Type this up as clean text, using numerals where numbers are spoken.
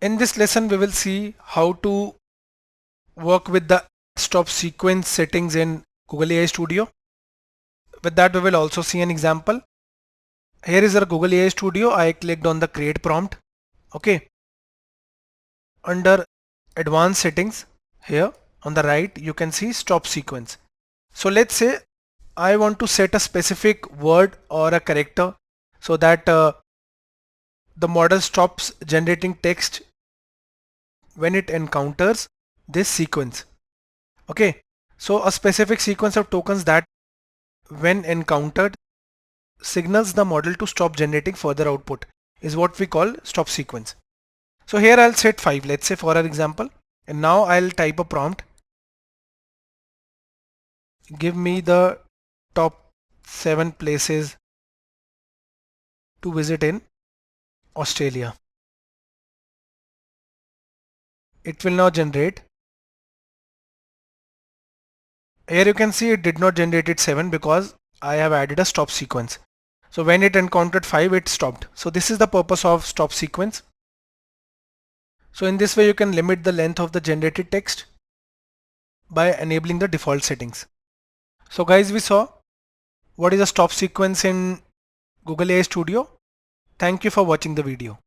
In this lesson, we will see how to work with the stop sequence settings in Google AI Studio. With that, we will also see an example. Here is our Google AI Studio. I clicked on the create prompt. Okay. Under advanced settings, here on the right, you can see stop sequence. So let's say I want to set a specific word or a character so that the model stops generating text when it encounters this sequence. Okay, so a specific sequence of tokens that when encountered signals the model to stop generating further output is what we call stop sequence. So here I'll set 5, let's say, for our example, and now I'll type a prompt. Give me the top 7 places to visit in Australia. It will now generate. Here you can see it did not generate it 7 because I have added a stop sequence. So when it encountered 5, it stopped. So this is the purpose of stop sequence. So in this way you can limit the length of the generated text by enabling the default settings. So guys, we saw what is a stop sequence in Google AI Studio. Thank you for watching the video.